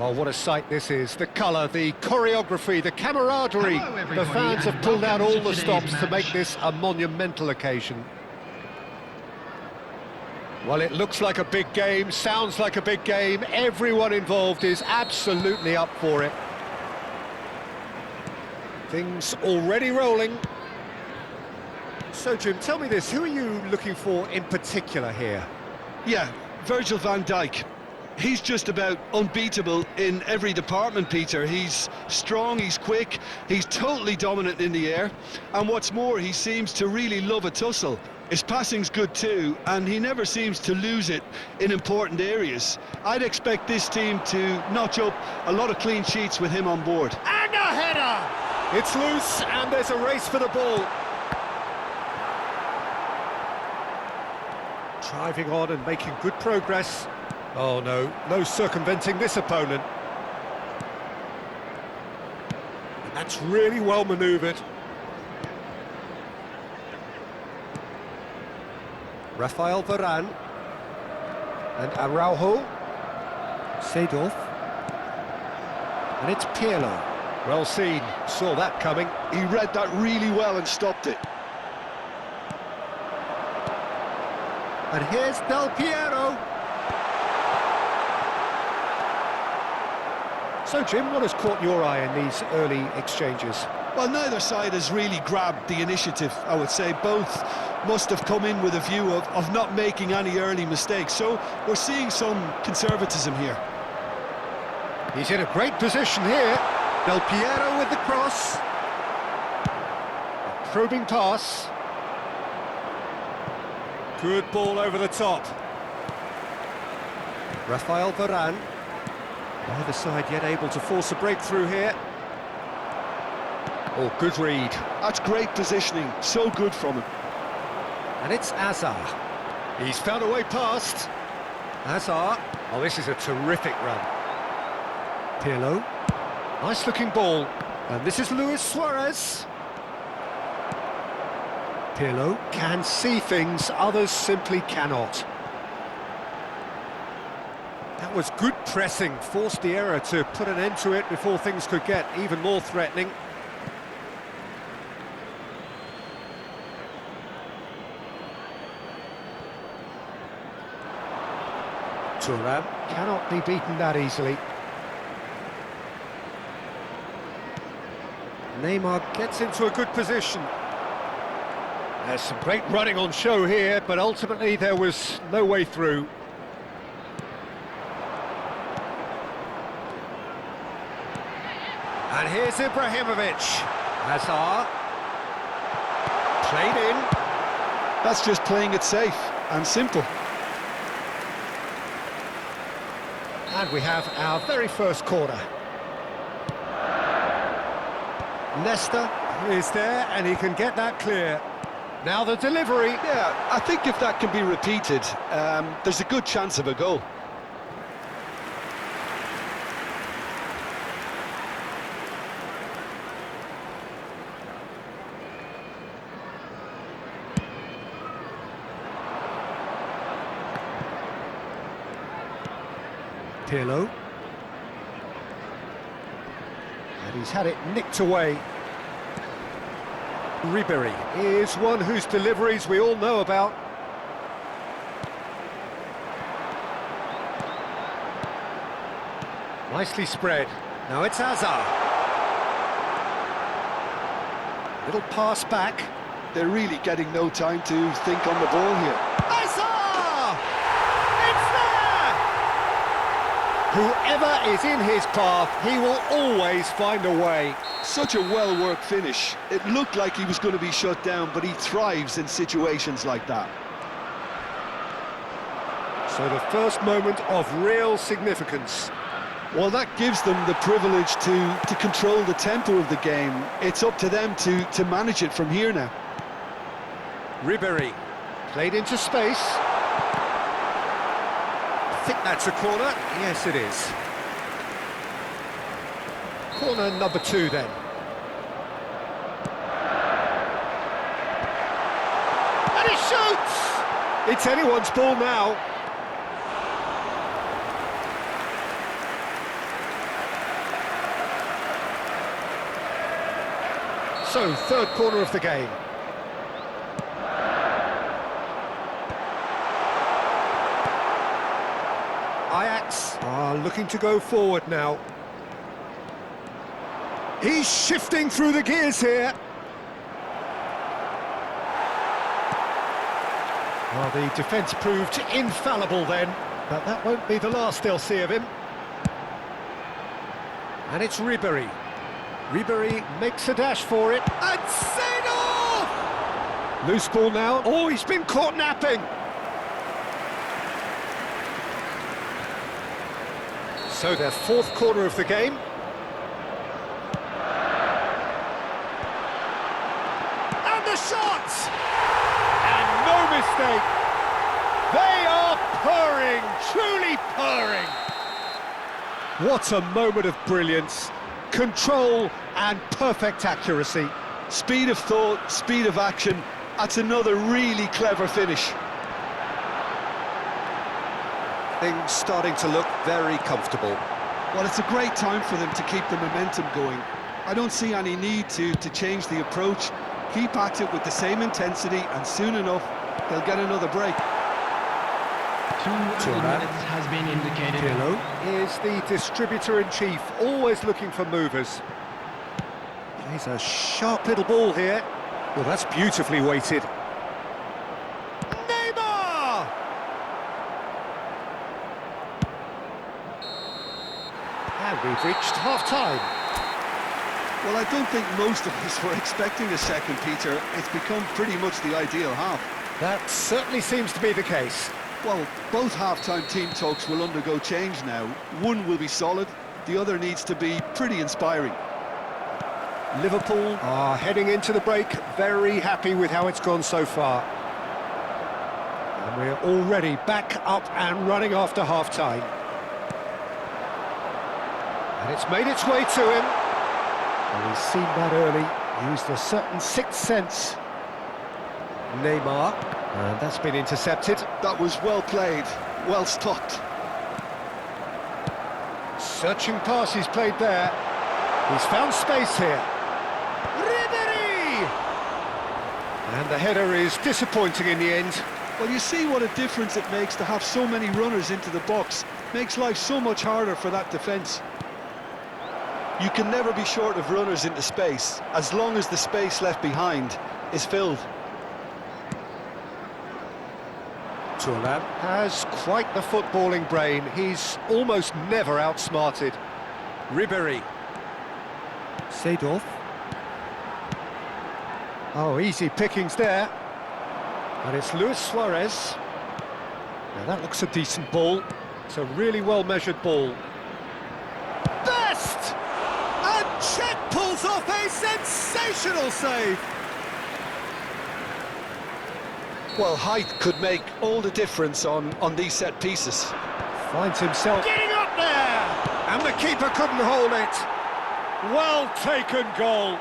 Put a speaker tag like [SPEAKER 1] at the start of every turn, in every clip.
[SPEAKER 1] Well, what a sight this is. The colour, the choreography, the camaraderie. The fans have pulled out all the stops to make this a monumental occasion. Well, it looks like a big game, sounds like a big game. Everyone involved is absolutely up for it. Things already rolling. So, Jim, tell me this, who are you looking for in particular here?
[SPEAKER 2] Yeah, Virgil van Dijk. He's just about unbeatable in every department, Peter. He's strong, he's quick, he's totally dominant in the air. And what's more, he seems to really love a tussle. His passing's good too, and he never seems to lose it in important areas. I'd expect this team to notch up a lot of clean sheets with him on board.
[SPEAKER 1] And a header! It's loose, and there's a race for the ball. Driving on and making good progress. Oh no, no circumventing this opponent. And that's really well manoeuvred. Rafael Varane. And Araujo. Seedorf. And it's Pirlo. Well seen, saw that coming.
[SPEAKER 2] He read that really well and stopped it.
[SPEAKER 1] And here's Del Piero. So, Jim, what has caught your eye in these early exchanges?
[SPEAKER 2] Well, neither side has really grabbed the initiative, I would say. Both must have come in with a view of not making any early mistakes. So we're seeing some conservatism here.
[SPEAKER 1] He's in a great position here. Del Piero with the cross. A probing pass. Good ball over the top. Rafael Varane. Neither side yet able to force a breakthrough here. Oh, good read.
[SPEAKER 2] That's great positioning, so good from him.
[SPEAKER 1] And it's Azar. He's found a way past. Azar. Oh, this is a terrific run. Pirlo. Nice looking ball. And this is Luis Suarez. Pirlo can see things others simply cannot. That was good pressing, forced the error to put an end to it before things could get even more threatening. Thuram cannot be beaten that easily. Neymar gets into a good position. There's some great running on show here, but ultimately there was no way through. And here's Ibrahimovic. Hazard. Played in.
[SPEAKER 2] That's just playing it safe and simple.
[SPEAKER 1] And we have our very first corner. Nesta is there, and he can get that clear. Now the delivery.
[SPEAKER 2] Yeah, I think if that can be repeated, there's a good chance of a goal.
[SPEAKER 1] Pirlo. And he's had it nicked away. Ribery is one whose deliveries we all know about. Nicely spread. Now it's Hazard. Little pass back.
[SPEAKER 2] They're really getting no time to think on the ball here.
[SPEAKER 1] Hazard! It's there! Whoever is in his path, he will always find a way.
[SPEAKER 2] Such a well-worked finish. It looked like he was going to be shut down, but he thrives in situations like that.
[SPEAKER 1] So the first moment of real significance.
[SPEAKER 2] Well, that gives them the privilege to control the tempo of the game. It's up to them to manage it from here now.
[SPEAKER 1] Ribery, played into space. I think that's a corner. Yes, it is. Corner number 2 then. And he shoots! It's anyone's ball now. So, third corner of the game. Ajax are looking to go forward now. He's shifting through the gears here. Well, the defence proved infallible then, but that won't be the last they'll see of him. And it's Ribéry. Ribéry makes a dash for it, and Seedorf! Loose ball now. Oh, he's been caught napping. So their fourth corner of the game. And the shots! And no mistake. They are purring, truly purring. What a moment of brilliance. Control and perfect accuracy.
[SPEAKER 2] Speed of thought, speed of action. That's another really clever finish.
[SPEAKER 1] Things starting to look very comfortable.
[SPEAKER 2] Well, it's a great time for them to keep the momentum going. I don't see any need to change the approach. Keep at it with the same intensity, and soon enough, they'll get another break.
[SPEAKER 3] 2 minutes has been indicated.
[SPEAKER 1] Pirlo is the distributor-in-chief, always looking for movers. Plays a sharp little ball here. Well, that's beautifully weighted. Neymar! And we've reached half-time.
[SPEAKER 2] Well, I don't think most of us were expecting a second, Peter. It's become pretty much the ideal half.
[SPEAKER 1] That certainly seems to be the case.
[SPEAKER 2] Well, both half-time team talks will undergo change now. One will be solid, the other needs to be pretty inspiring.
[SPEAKER 1] Liverpool are heading into the break, very happy with how it's gone so far. And we're already back up and running after half-time. And it's made its way to him. And he's seen that early, used a certain sixth sense. Neymar, and that's been intercepted.
[SPEAKER 2] That was well played, well stopped.
[SPEAKER 1] Searching pass he's played there. He's found space here. Ribéry! And the header is disappointing in the end.
[SPEAKER 2] Well, you see what a difference it makes to have so many runners into the box. Makes life so much harder for that defence. You can never be short of runners into space, as long as the space left behind is filled.
[SPEAKER 1] Thuram has quite the footballing brain. He's almost never outsmarted. Ribéry. Seedorf. Oh, easy pickings there. And it's Luis Suarez. Now that looks a decent ball. It's a really well-measured ball. Best! And Czech pulls off a sensational save.
[SPEAKER 2] Well, height could make all the difference on these set pieces.
[SPEAKER 1] Finds himself getting up there! And the keeper couldn't hold it. Well taken goal.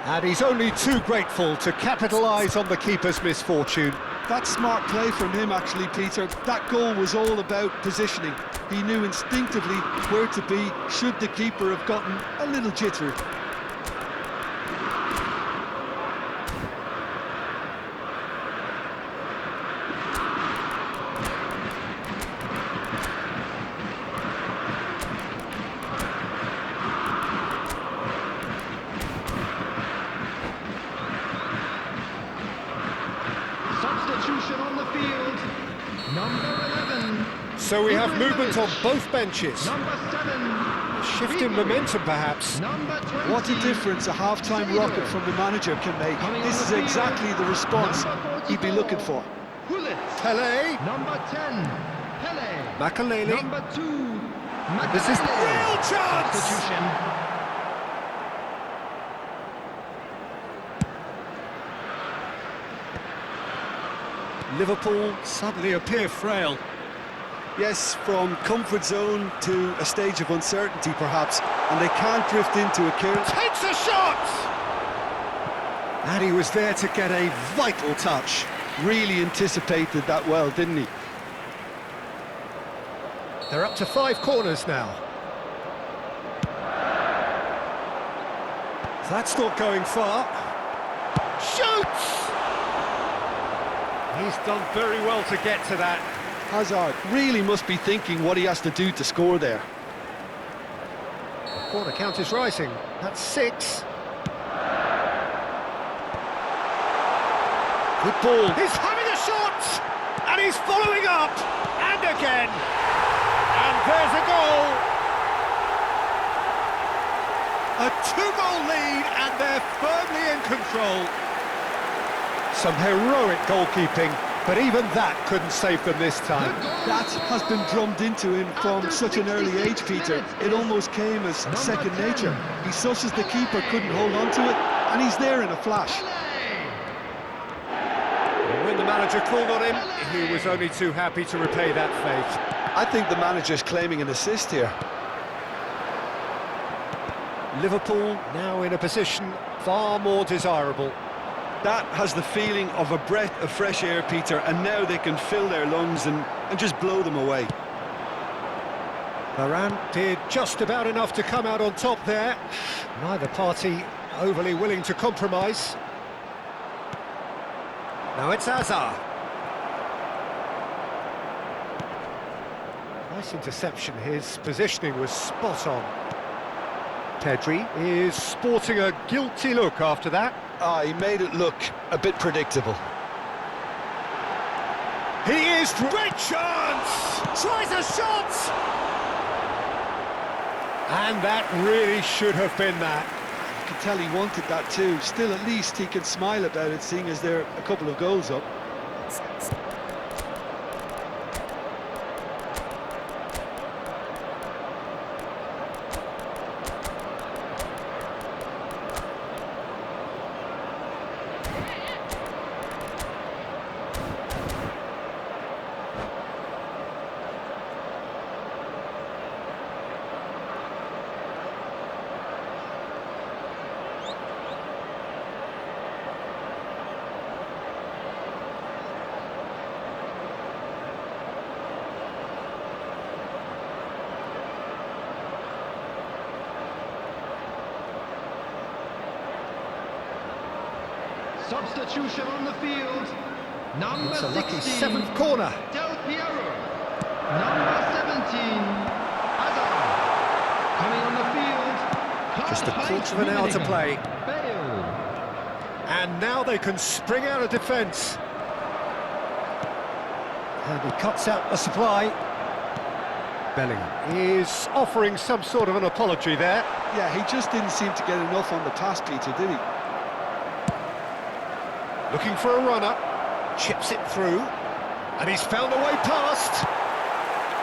[SPEAKER 1] And he's only too grateful to capitalise on the keeper's misfortune.
[SPEAKER 2] That's smart play from him, actually, Peter. That goal was all about positioning. He knew instinctively where to be should the keeper have gotten a little jittery.
[SPEAKER 3] Substitution on the field. Number 11.
[SPEAKER 1] So we have movement on both benches.
[SPEAKER 3] Number 7.
[SPEAKER 1] A shift in momentum, perhaps.
[SPEAKER 3] Number 20.
[SPEAKER 2] What a difference a half-time rocket from the manager can make. This is exactly the response he'd be looking for.
[SPEAKER 3] Hullet.
[SPEAKER 1] Pelé.
[SPEAKER 3] Number 10. Pele.
[SPEAKER 1] Makaleli.
[SPEAKER 3] Number 2.
[SPEAKER 1] This is real chance!
[SPEAKER 3] Substitution.
[SPEAKER 1] Liverpool suddenly appear frail.
[SPEAKER 2] Yes, from comfort zone to a stage of uncertainty, perhaps, and they can't drift into a chaos.
[SPEAKER 1] Takes a shot! And he was there to get a vital touch.
[SPEAKER 2] Really anticipated that well, didn't he?
[SPEAKER 1] They're up to 5 corners now. That's not going far. Shoots! He's done very well to get to that.
[SPEAKER 2] Hazard really must be thinking what he has to do to score there.
[SPEAKER 1] Corner count is rising. That's 6. Good ball. He's having a shot! And he's following up! And again! And there's a goal! A 2-goal lead, and they're firmly in control. Some heroic goalkeeping, but even that couldn't save them this time.
[SPEAKER 2] That has been drummed into him from such an early age, Peter. It almost came as second nature. He susses the keeper couldn't hold on to it, and he's there in a flash.
[SPEAKER 1] And when the manager called on him, he was only too happy to repay that fate.
[SPEAKER 2] I think the manager's claiming an assist here.
[SPEAKER 1] Liverpool now in a position far more desirable.
[SPEAKER 2] That has the feeling of a breath of fresh air, Peter, and now they can fill their lungs and just blow them away.
[SPEAKER 1] Varane did just about enough to come out on top there. Neither party overly willing to compromise. Now it's Hazard. Nice interception, his positioning was spot on. Pedri is sporting a guilty look after that.
[SPEAKER 2] He made it look a bit predictable.
[SPEAKER 1] He is... Great chance! Tries a shot! And that really should have been that.
[SPEAKER 2] You can tell he wanted that too. Still, at least he can smile about it, seeing as they're a couple of goals up.
[SPEAKER 3] Substitution on the field. Number
[SPEAKER 1] It's a lucky
[SPEAKER 3] 16,
[SPEAKER 1] 7th corner.
[SPEAKER 3] Del Piero. Number 17, Hazard. Coming on the field.
[SPEAKER 1] Just a quarter of an hour to play.
[SPEAKER 3] Bale.
[SPEAKER 1] And now they can spring out of defence. And he cuts out the supply. Bellingham is offering some sort of an apology there.
[SPEAKER 2] Yeah, he just didn't seem to get enough on the pass, Peter, did he?
[SPEAKER 1] Looking for a runner, chips it through, and he's found a way past.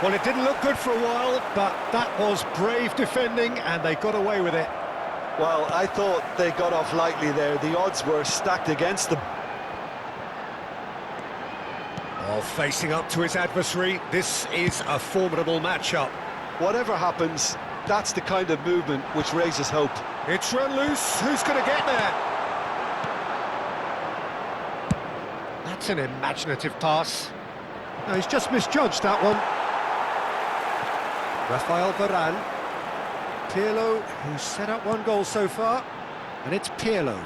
[SPEAKER 1] Well, it didn't look good for a while, but that was brave defending, and they got away with it.
[SPEAKER 2] Well, I thought they got off lightly there. The odds were stacked against them.
[SPEAKER 1] While facing up to his adversary, this is a formidable matchup.
[SPEAKER 2] Whatever happens, that's the kind of movement which raises hope.
[SPEAKER 1] It's run loose, who's going to get there? That's an imaginative pass. No, he's just misjudged that one. Rafael Varane. Pirlo, who's set up 1 goal so far. And it's Pirlo.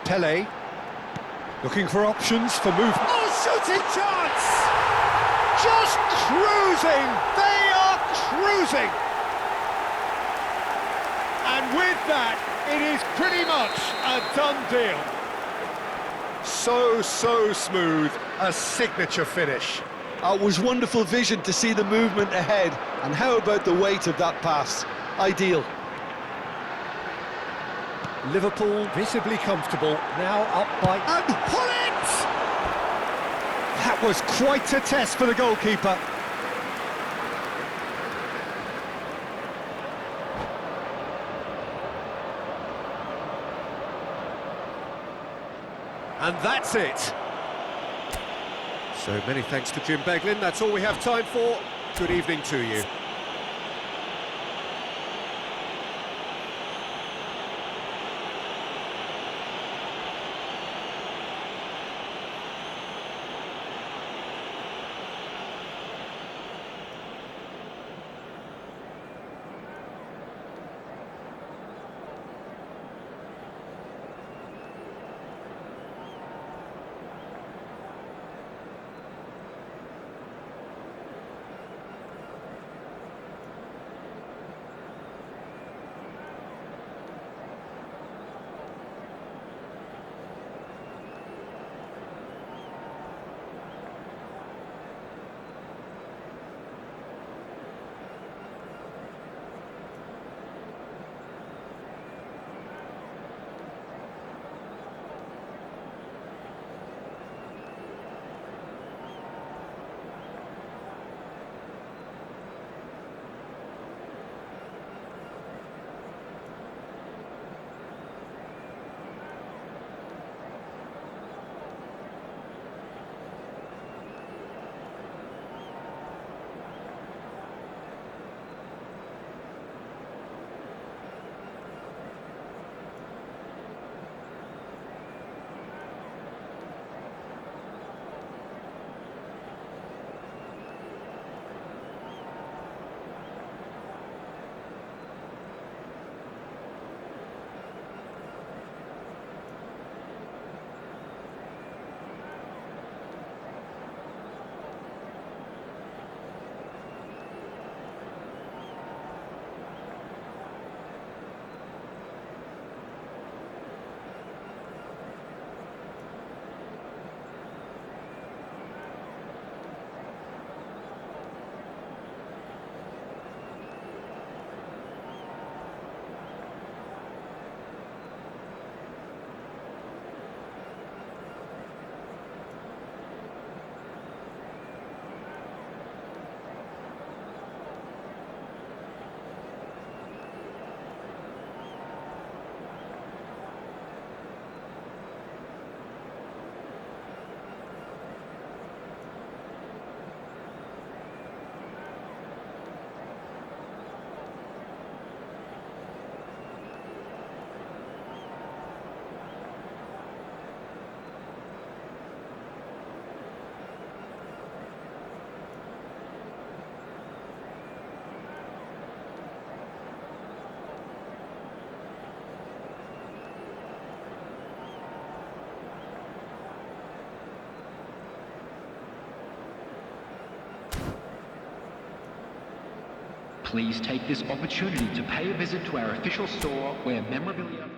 [SPEAKER 1] Pele. Looking for options for movement. Oh, shooting chance! Just cruising! They are cruising! And with that, it is pretty much a done deal. So smooth, a signature finish.
[SPEAKER 2] It was wonderful vision to see the movement ahead, and how about the weight of that pass? Ideal.
[SPEAKER 1] Liverpool visibly comfortable, now up by... And pull it! That was quite a test for the goalkeeper. And that's it. So many thanks to Jim Beglin. That's all we have time for. Good evening to you.
[SPEAKER 4] Please take this opportunity to pay a visit to our official store where memorabilia...